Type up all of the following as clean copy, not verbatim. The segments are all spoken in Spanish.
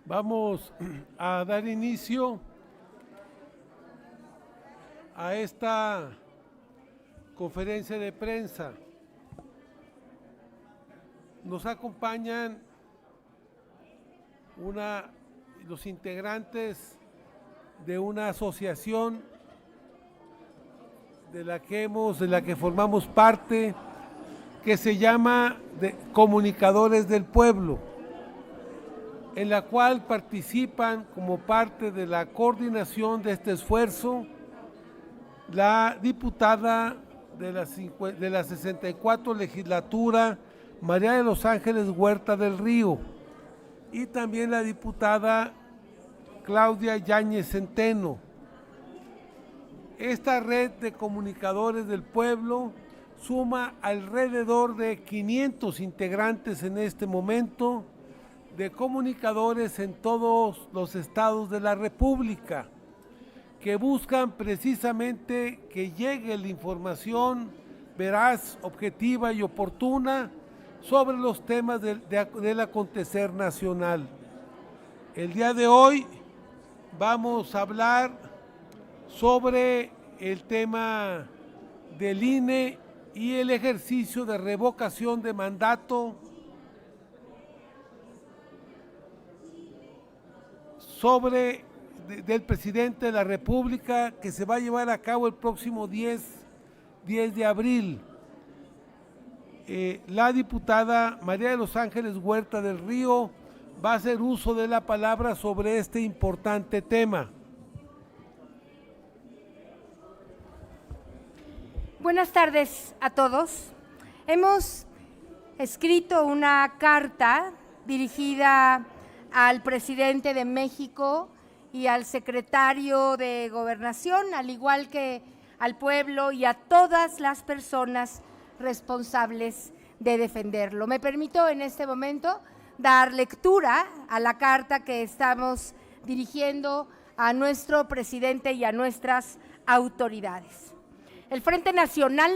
Vamos a dar inicio a esta conferencia de prensa. Nos acompañan los integrantes de una asociación de la que formamos parte, que se llama Comunicadores del Pueblo, en la cual participan como parte de la coordinación de este esfuerzo la diputada de la 64 legislatura, María de los Ángeles Huerta del Río, y también la diputada Claudia Yáñez Centeno. Esta red de comunicadores del pueblo suma alrededor de 500 integrantes en este momento, de comunicadores en todos los estados de la República, que buscan precisamente que llegue la información veraz, objetiva y oportuna sobre los temas del acontecer nacional. El día de hoy vamos a hablar sobre el tema del INE y el ejercicio de revocación de mandato del presidente de la República, que se va a llevar a cabo el próximo 10 de abril. La diputada María de los Ángeles Huerta del Río va a hacer uso de la palabra sobre este importante tema. Buenas tardes a todos. Hemos escrito una carta dirigida al presidente de México y al secretario de Gobernación, al igual que al pueblo y a todas las personas responsables de defenderlo. Me permito en este momento dar lectura a la carta que estamos dirigiendo a nuestro presidente y a nuestras autoridades. El Frente Nacional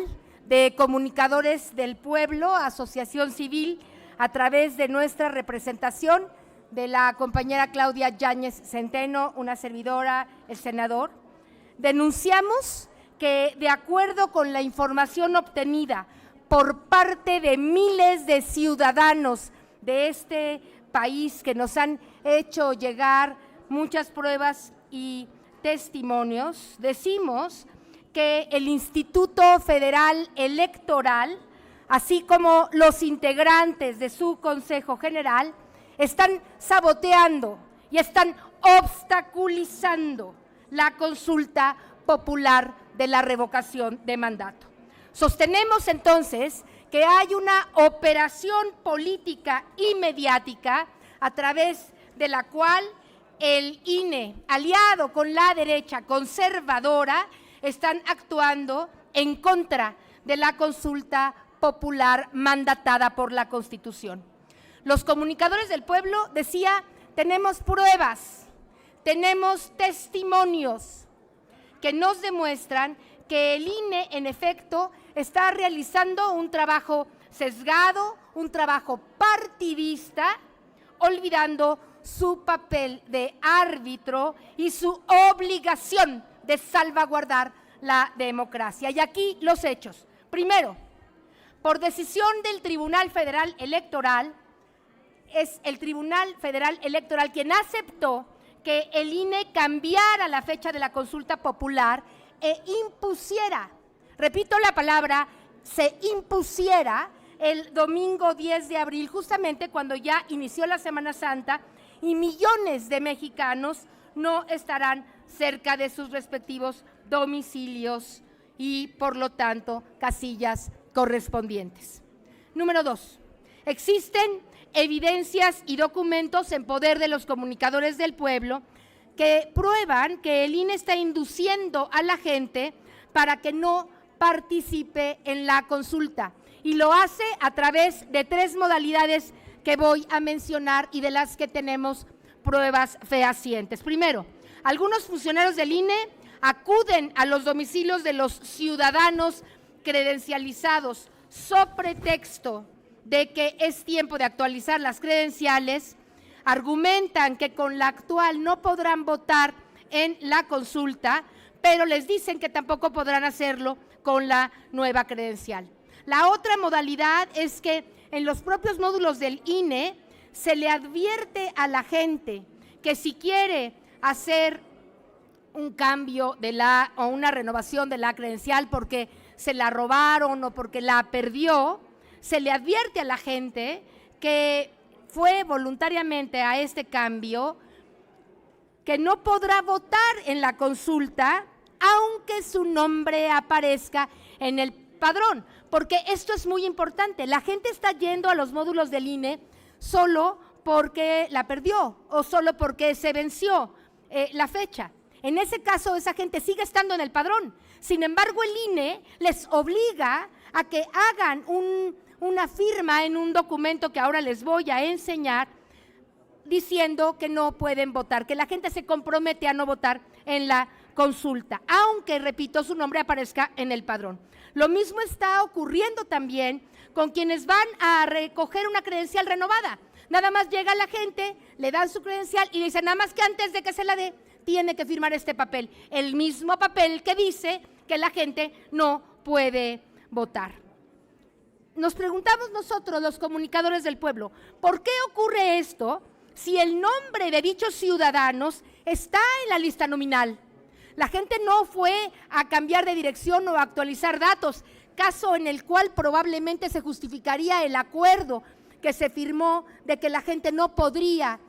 de Comunicadores del Pueblo, asociación civil, a través de nuestra representación, de la compañera Claudia Yáñez Centeno, una servidora, el senador, denunciamos que, de acuerdo con la información obtenida por parte de miles de ciudadanos de este país que nos han hecho llegar muchas pruebas y testimonios, decimos que el Instituto Federal Electoral, así como los integrantes de su Consejo General, están saboteando y están obstaculizando la consulta popular de la revocación de mandato. Sostenemos entonces que hay una operación política y mediática a través de la cual el INE, aliado con la derecha conservadora, están actuando en contra de la consulta popular mandatada por la Constitución. Los comunicadores del pueblo, decía, tenemos pruebas, tenemos testimonios que nos demuestran que el INE, en efecto, está realizando un trabajo sesgado, un trabajo partidista, olvidando su papel de árbitro y su obligación de salvaguardar la democracia. Y aquí los hechos. Primero, por decisión del Tribunal Federal Electoral, es el Tribunal Federal Electoral quien aceptó que el INE cambiara la fecha de la consulta popular e impusiera, repito la palabra, se impusiera el domingo 10 de abril, justamente cuando ya inició la Semana Santa y millones de mexicanos no estarán cerca de sus respectivos domicilios y, por lo tanto, casillas correspondientes. Número 2. Existen evidencias y documentos en poder de los comunicadores del pueblo que prueban que el INE está induciendo a la gente para que no participe en la consulta, y lo hace a través de 3 modalidades que voy a mencionar y de las que tenemos pruebas fehacientes. Primero, algunos funcionarios del INE acuden a los domicilios de los ciudadanos credencializados so pretexto de que es tiempo de actualizar las credenciales, argumentan que con la actual no podrán votar en la consulta, pero les dicen que tampoco podrán hacerlo con la nueva credencial. La otra modalidad es que en los propios módulos del INE se le advierte a la gente que si quiere hacer un cambio o una renovación de la credencial porque se la robaron o porque la perdió, se le advierte a la gente que fue voluntariamente a este cambio, que no podrá votar en la consulta aunque su nombre aparezca en el padrón, porque esto es muy importante. La gente está yendo a los módulos del INE solo porque la perdió o solo porque se venció la fecha. En ese caso, esa gente sigue estando en el padrón. Sin embargo, el INE les obliga a que hagan una firma en un documento que ahora les voy a enseñar, diciendo que no pueden votar, que la gente se compromete a no votar en la consulta, aunque, repito, su nombre aparezca en el padrón. Lo mismo está ocurriendo también con quienes van a recoger una credencial renovada. Nada más llega la gente, le dan su credencial y dicen, nada más que antes de que se la dé, tiene que firmar este papel, el mismo papel que dice que la gente no puede votar. Nos preguntamos nosotros, los comunicadores del pueblo, ¿por qué ocurre esto si el nombre de dichos ciudadanos está en la lista nominal? La gente no fue a cambiar de dirección o a actualizar datos, caso en el cual probablemente se justificaría el acuerdo que se firmó de que la gente no podría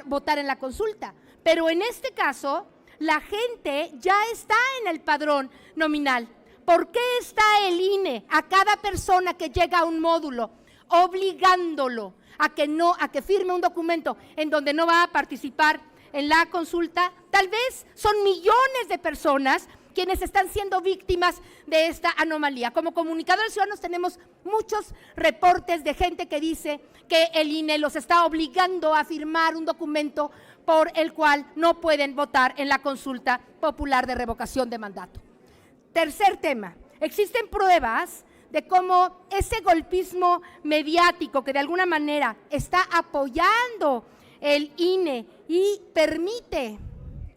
votar en la consulta. Pero en este caso, la gente ya está en el padrón nominal. ¿Por qué está el INE a cada persona que llega a un módulo obligándolo a que firme un documento en donde no va a participar en la consulta? Tal vez son millones de personas quienes están siendo víctimas de esta anomalía. Como comunicadores ciudadanos tenemos muchos reportes de gente que dice que el INE los está obligando a firmar un documento por el cual no pueden votar en la consulta popular de revocación de mandato. Tercer tema, existen pruebas de cómo ese golpismo mediático que de alguna manera está apoyando el INE y permite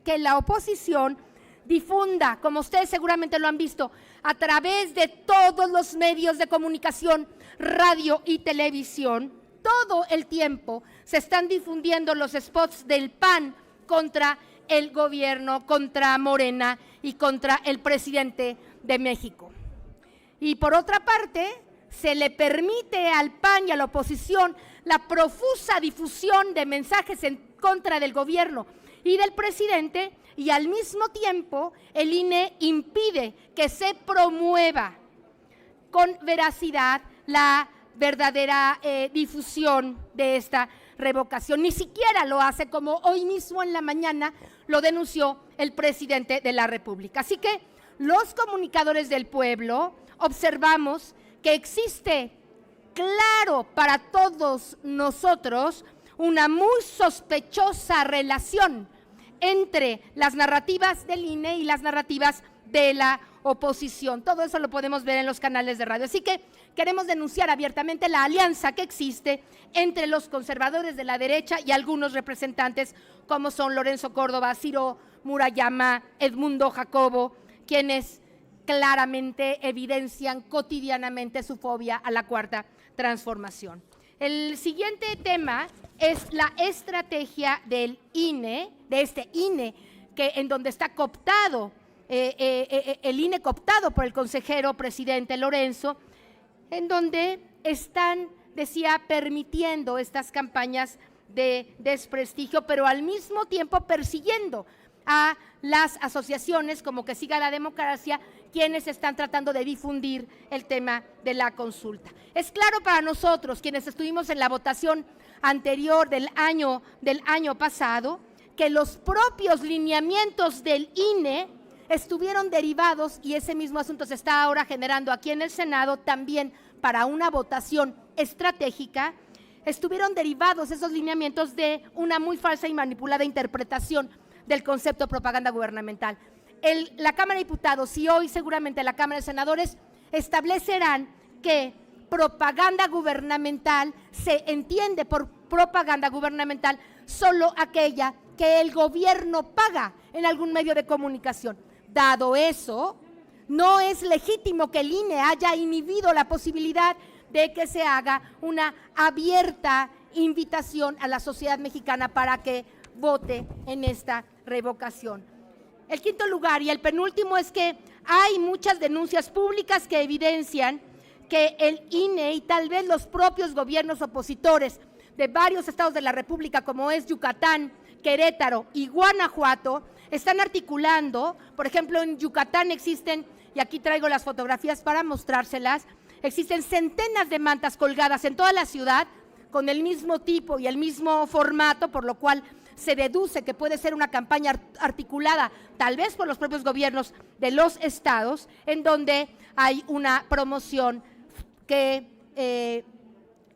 que la oposición difunda, como ustedes seguramente lo han visto, a través de todos los medios de comunicación, radio y televisión, todo el tiempo se están difundiendo los spots del PAN contra el gobierno, contra Morena y contra el presidente de México. Y por otra parte, se le permite al PAN y a la oposición la profusa difusión de mensajes en contra del gobierno y del presidente, y al mismo tiempo el INE impide que se promueva con veracidad la verdadera difusión de esta revocación. Ni siquiera lo hace, como hoy mismo en la mañana lo denunció el presidente de la República. Así que los comunicadores del pueblo observamos que existe, claro, para todos nosotros, una muy sospechosa relación entre las narrativas del INE y las narrativas de la oposición. Todo eso lo podemos ver en los canales de radio. Así que queremos denunciar abiertamente la alianza que existe entre los conservadores de la derecha y algunos representantes como son Lorenzo Córdoba, Ciro Murayama, Edmundo Jacobo, quienes claramente evidencian cotidianamente su fobia a la cuarta transformación. El siguiente tema es la estrategia del INE, de este INE, en donde está cooptado, el INE cooptado por el consejero presidente Lorenzo, en donde están, decía, permitiendo estas campañas de desprestigio, pero al mismo tiempo persiguiendo a las asociaciones como Que Siga la Democracia, quienes están tratando de difundir el tema de la consulta. Es claro para nosotros, quienes estuvimos en la votación anterior del año pasado, que los propios lineamientos del INE estuvieron derivados, y ese mismo asunto se está ahora generando aquí en el Senado también para una votación estratégica. Estuvieron derivados esos lineamientos de una muy falsa y manipulada interpretación del concepto de propaganda gubernamental. La Cámara de Diputados y hoy seguramente la Cámara de Senadores establecerán que propaganda gubernamental se entiende por propaganda gubernamental, solo aquella que el gobierno paga en algún medio de comunicación. Dado eso, no es legítimo que el INE haya inhibido la posibilidad de que se haga una abierta invitación a la sociedad mexicana para que vote en esta revocación. El quinto lugar y el penúltimo es que hay muchas denuncias públicas que evidencian que el INE y tal vez los propios gobiernos opositores de varios estados de la República, como es Yucatán, Querétaro y Guanajuato, están articulando. Por ejemplo, en Yucatán existen, y aquí traigo las fotografías para mostrárselas, existen centenas de mantas colgadas en toda la ciudad con el mismo tipo y el mismo formato, por lo cual se deduce que puede ser una campaña articulada tal vez por los propios gobiernos de los estados, en donde hay una promoción que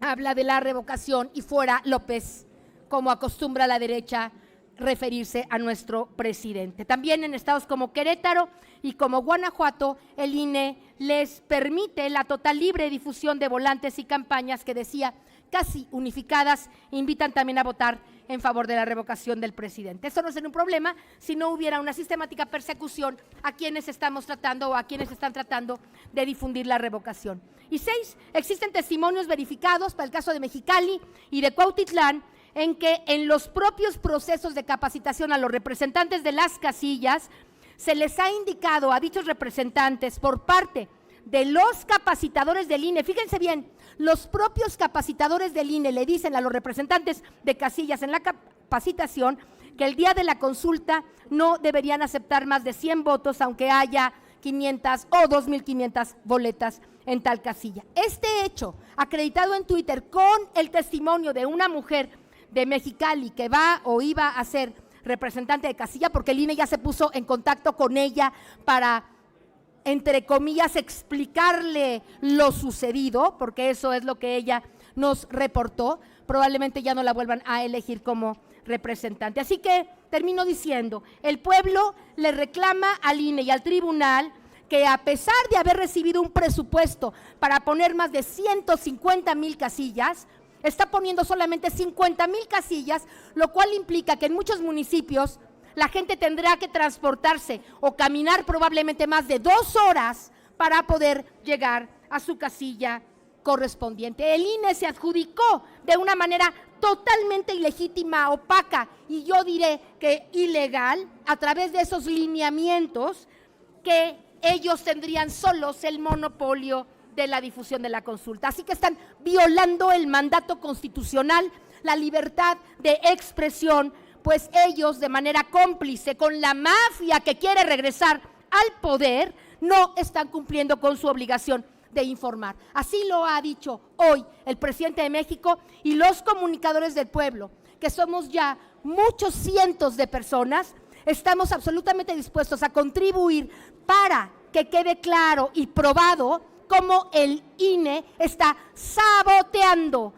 habla de la revocación y fuera López, como acostumbra la derecha referirse a nuestro presidente. También en estados como Querétaro y como Guanajuato, el INE les permite la total libre difusión de volantes y campañas que, decía, casi unificadas, invitan también a votar en favor de la revocación del presidente. Eso no sería un problema si no hubiera una sistemática persecución a quienes estamos tratando o a quienes están tratando de difundir la revocación. Y 6, existen testimonios verificados para el caso de Mexicali y de Cuautitlán, en que en los propios procesos de capacitación a los representantes de las casillas se les ha indicado a dichos representantes por parte de los capacitadores del INE, fíjense bien, los propios capacitadores del INE le dicen a los representantes de casillas en la capacitación que el día de la consulta no deberían aceptar más de 100 votos, aunque haya 500 o 2.500 boletas en tal casilla. Este hecho, acreditado en Twitter con el testimonio de una mujer de Mexicali que va o iba a ser representante de casilla, porque el INE ya se puso en contacto con ella para, entre comillas, explicarle lo sucedido, porque eso es lo que ella nos reportó, probablemente ya no la vuelvan a elegir como representante. Así que termino diciendo, el pueblo le reclama al INE y al tribunal que, a pesar de haber recibido un presupuesto para poner más de 150,000 casillas, está poniendo solamente 50,000 casillas, lo cual implica que en muchos municipios la gente tendrá que transportarse o caminar probablemente más de 2 horas para poder llegar a su casilla correspondiente. El INE se adjudicó de una manera totalmente ilegítima, opaca y yo diré que ilegal, a través de esos lineamientos que ellos tendrían solos el monopolio de la difusión de la consulta. Así que están violando el mandato constitucional, la libertad de expresión, pues ellos, de manera cómplice con la mafia que quiere regresar al poder, no están cumpliendo con su obligación de informar. Así lo ha dicho hoy el presidente de México y los comunicadores del pueblo, que somos ya muchos cientos de personas. Estamos absolutamente dispuestos a contribuir para que quede claro y probado cómo el INE está saboteando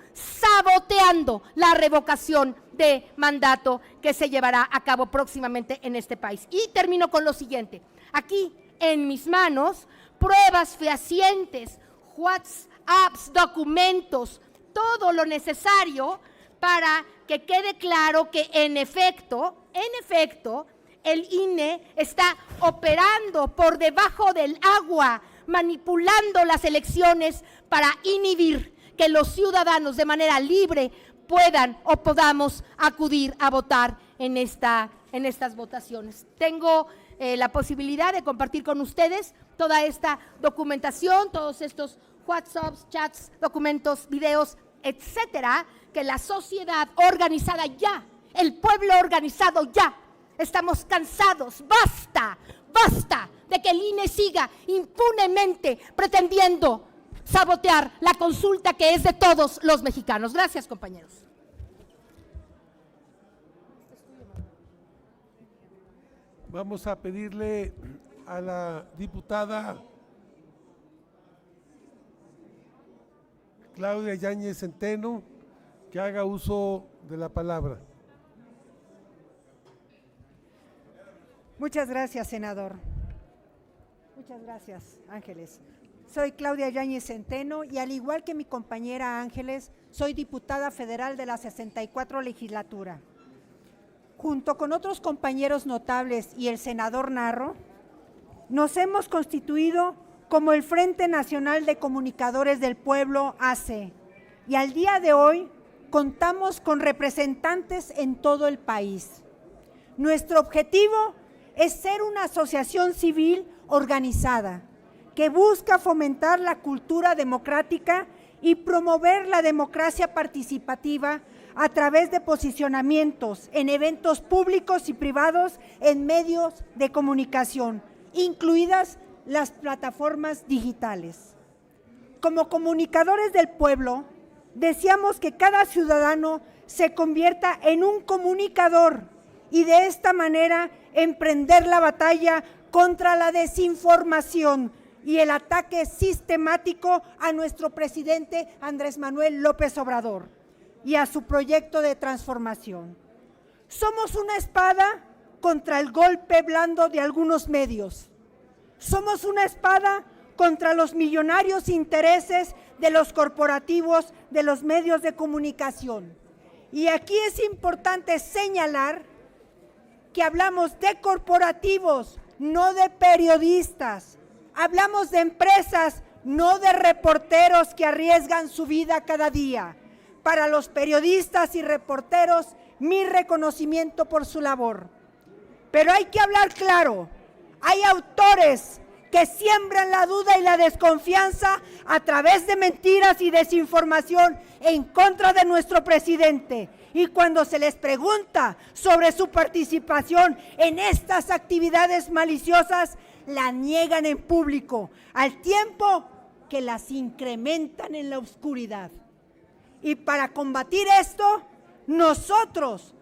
la revocación de mandato que se llevará a cabo próximamente en este país. Y termino con lo siguiente. Aquí en mis manos, pruebas fehacientes, WhatsApps, documentos, todo lo necesario para que quede claro que en efecto, el INE está operando por debajo del agua, manipulando las elecciones para inhibir que los ciudadanos de manera libre puedan o podamos acudir a votar en estas votaciones. Tengo la posibilidad de compartir con ustedes toda esta documentación, todos estos WhatsApps, chats, documentos, videos, etcétera, que la sociedad organizada ya, el pueblo organizado ya, estamos cansados, basta de que el INE siga impunemente pretendiendo sabotear la consulta que es de todos los mexicanos. Gracias, compañeros. Vamos a pedirle a la diputada Claudia Yáñez Centeno que haga uso de la palabra. Muchas gracias, senador. Muchas gracias, Ángeles. Soy Claudia Yáñez Centeno y al igual que mi compañera Ángeles, soy diputada federal de la 64 legislatura. Junto con otros compañeros notables y el senador Narro, nos hemos constituido como el Frente Nacional de Comunicadores del Pueblo, AC, y al día de hoy contamos con representantes en todo el país. Nuestro objetivo es ser una asociación civil organizada que busca fomentar la cultura democrática y promover la democracia participativa a través de posicionamientos en eventos públicos y privados en medios de comunicación, incluidas las plataformas digitales. Como comunicadores del pueblo, deseamos que cada ciudadano se convierta en un comunicador y de esta manera emprender la batalla contra la desinformación y el ataque sistemático a nuestro presidente Andrés Manuel López Obrador y a su proyecto de transformación. Somos una espada contra el golpe blando de algunos medios. Somos una espada contra los millonarios intereses de los corporativos de los medios de comunicación. Y aquí es importante señalar que hablamos de corporativos, no de periodistas. Hablamos de empresas, no de reporteros que arriesgan su vida cada día. Para los periodistas y reporteros, mi reconocimiento por su labor. Pero hay que hablar claro, hay autores que siembran la duda y la desconfianza a través de mentiras y desinformación en contra de nuestro presidente. Y cuando se les pregunta sobre su participación en estas actividades maliciosas, la niegan en público, al tiempo que las incrementan en la oscuridad. Y para combatir esto, nosotros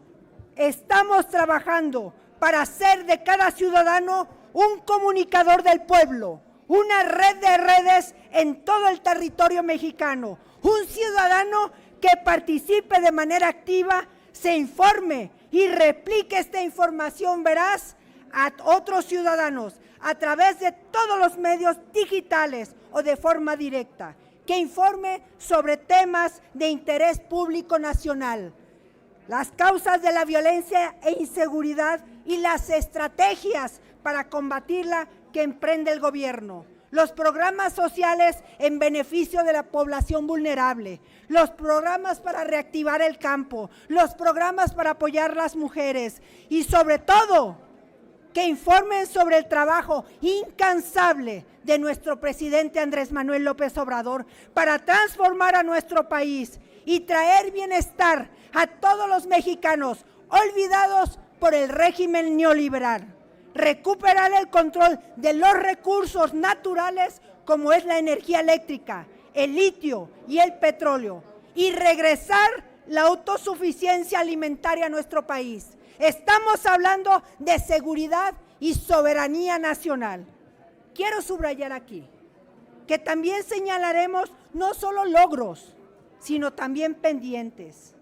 estamos trabajando para hacer de cada ciudadano un comunicador del pueblo, una red de redes en todo el territorio mexicano, un ciudadano que participe de manera activa, se informe y replique esta información veraz a otros ciudadanos a través de todos los medios digitales o de forma directa, que informe sobre temas de interés público nacional, las causas de la violencia e inseguridad y las estrategias para combatirla que emprende el gobierno, los programas sociales en beneficio de la población vulnerable, los programas para reactivar el campo, los programas para apoyar a las mujeres y sobre todo que informen sobre el trabajo incansable de nuestro presidente Andrés Manuel López Obrador para transformar a nuestro país y traer bienestar a todos los mexicanos olvidados por el régimen neoliberal. Recuperar el control de los recursos naturales como es la energía eléctrica, el litio y el petróleo y regresar la autosuficiencia alimentaria a nuestro país. Estamos hablando de seguridad y soberanía nacional. Quiero subrayar aquí que también señalaremos no solo logros, sino también pendientes.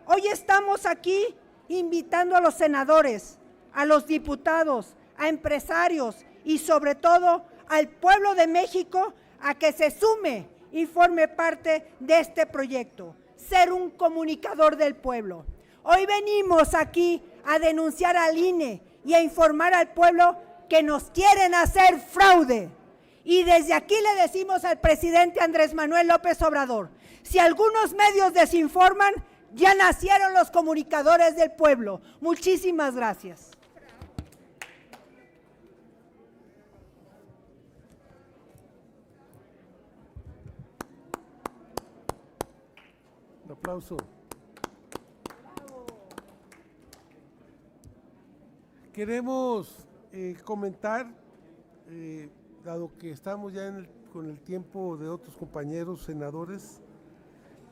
Hoy estamos aquí invitando a los senadores, a los diputados, a empresarios y sobre todo al pueblo de México a que se sume y forme parte de este proyecto, ser un comunicador del pueblo. Hoy venimos aquí a denunciar al INE y a informar al pueblo que nos quieren hacer fraude. Y desde aquí le decimos al presidente Andrés Manuel López Obrador, si algunos medios desinforman, ya nacieron los comunicadores del pueblo. Muchísimas gracias. Un aplauso. Queremos comentar, dado que estamos ya con el tiempo de otros compañeros senadores,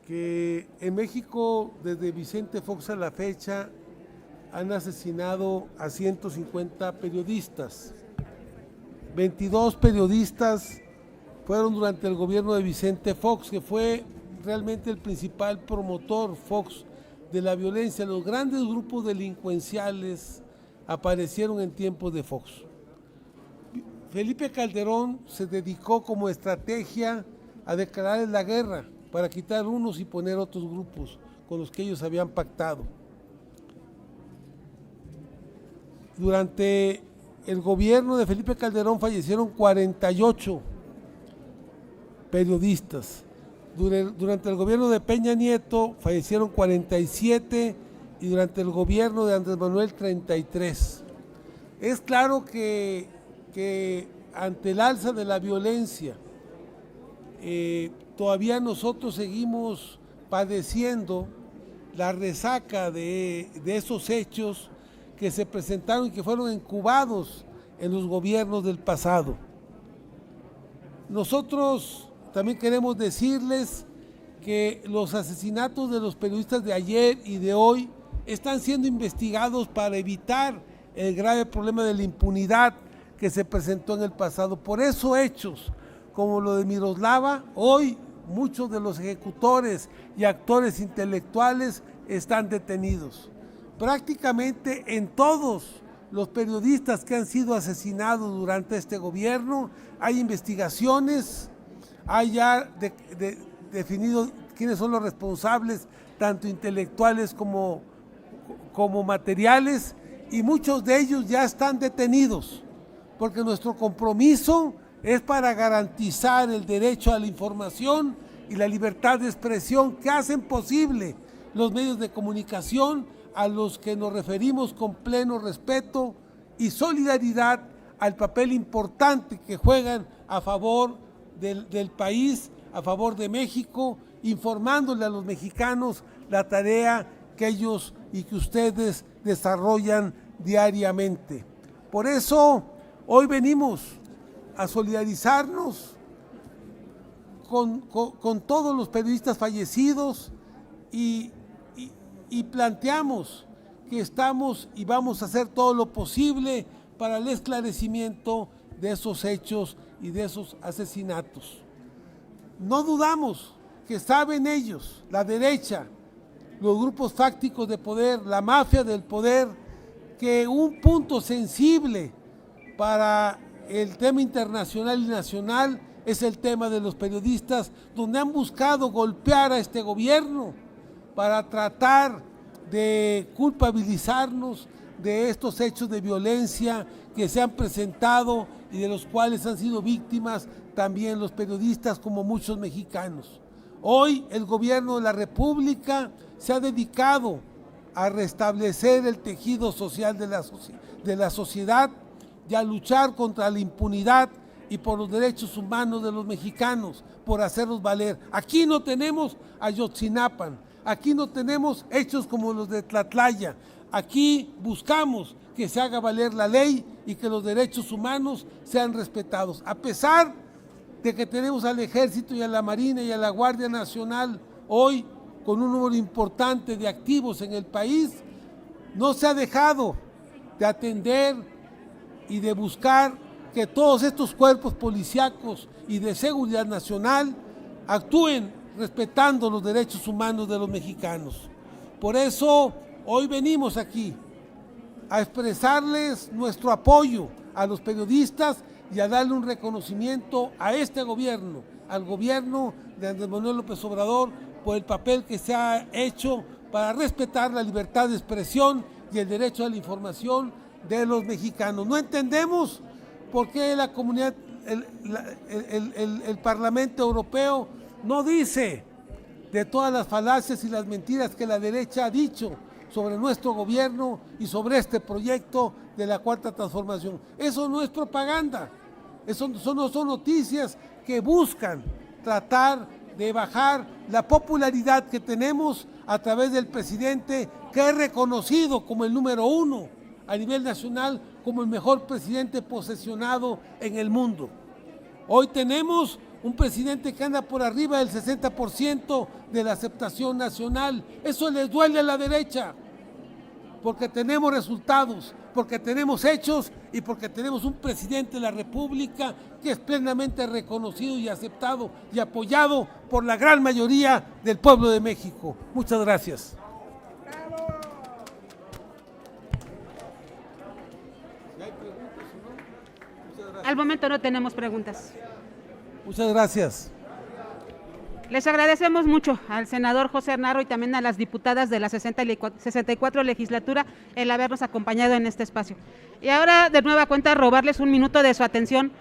que en México desde Vicente Fox a la fecha han asesinado a 150 periodistas. 22 periodistas fueron durante el gobierno de Vicente Fox, que fue realmente el principal promotor, Fox, de la violencia. Los grandes grupos delincuenciales aparecieron en tiempos de Fox. Felipe Calderón se dedicó como estrategia a declararles la guerra para quitar unos y poner otros grupos con los que ellos habían pactado. Durante el gobierno de Felipe Calderón fallecieron 48 periodistas. Durante el gobierno de Peña Nieto fallecieron 47 y durante el gobierno de Andrés Manuel 33. Es claro que ante el alza de la violencia, todavía nosotros seguimos padeciendo la resaca de esos hechos que se presentaron y que fueron incubados en los gobiernos del pasado. Nosotros también queremos decirles que los asesinatos de los periodistas de ayer y de hoy están siendo investigados para evitar el grave problema de la impunidad que se presentó en el pasado. Por eso hechos como lo de Miroslava, hoy muchos de los ejecutores y actores intelectuales están detenidos. Prácticamente en todos los periodistas que han sido asesinados durante este gobierno hay investigaciones, hay ya definido quiénes son los responsables, tanto intelectuales como materiales, y muchos de ellos ya están detenidos, porque nuestro compromiso es para garantizar el derecho a la información y la libertad de expresión que hacen posible los medios de comunicación, a los que nos referimos con pleno respeto y solidaridad al papel importante que juegan a favor del país, a favor de México, informándole a los mexicanos la tarea que ellos y que ustedes desarrollan diariamente. Por eso hoy venimos a solidarizarnos con todos los periodistas fallecidos y planteamos que estamos y vamos a hacer todo lo posible para el esclarecimiento de esos hechos y de esos asesinatos. No dudamos que saben ellos, la derecha, los grupos fácticos de poder, la mafia del poder, que un punto sensible para el tema internacional y nacional es el tema de los periodistas, donde han buscado golpear a este gobierno para tratar de culpabilizarnos de estos hechos de violencia que se han presentado y de los cuales han sido víctimas también los periodistas como muchos mexicanos. Hoy el gobierno de la República se ha dedicado a restablecer el tejido social de la sociedad y a luchar contra la impunidad y por los derechos humanos de los mexicanos, por hacerlos valer. Aquí no tenemos Ayotzinapan, aquí no tenemos hechos como los de Tlatlaya, aquí buscamos que se haga valer la ley y que los derechos humanos sean respetados. A pesar de que tenemos al Ejército y a la Marina y a la Guardia Nacional hoy con un número importante de activos en el país, no se ha dejado de atender y de buscar que todos estos cuerpos policíacos y de seguridad nacional actúen respetando los derechos humanos de los mexicanos. Por eso hoy venimos aquí a expresarles nuestro apoyo a los periodistas y a darle un reconocimiento a este gobierno, al gobierno de Andrés Manuel López Obrador, por el papel que se ha hecho para respetar la libertad de expresión y el derecho a la información de los mexicanos. No entendemos por qué la comunidad, el Parlamento Europeo no dice de todas las falacias y las mentiras que la derecha ha dicho sobre nuestro gobierno y sobre este proyecto de la Cuarta Transformación. Eso no es propaganda, eso no son noticias que buscan tratar de bajar la popularidad que tenemos a través del presidente, que es reconocido como el número 1 a nivel nacional, como el mejor presidente posesionado en el mundo. Hoy tenemos un presidente que anda por arriba del 60% de la aceptación nacional. Eso les duele a la derecha, porque tenemos resultados, porque tenemos hechos y porque tenemos un presidente de la República que es plenamente reconocido y aceptado y apoyado por la gran mayoría del pueblo de México. Muchas gracias. Al momento no tenemos preguntas. Muchas gracias. Les agradecemos mucho al senador José Narro y también a las diputadas de la 64 legislatura el habernos acompañado en este espacio. Y ahora, de nueva cuenta, robarles un minuto de su atención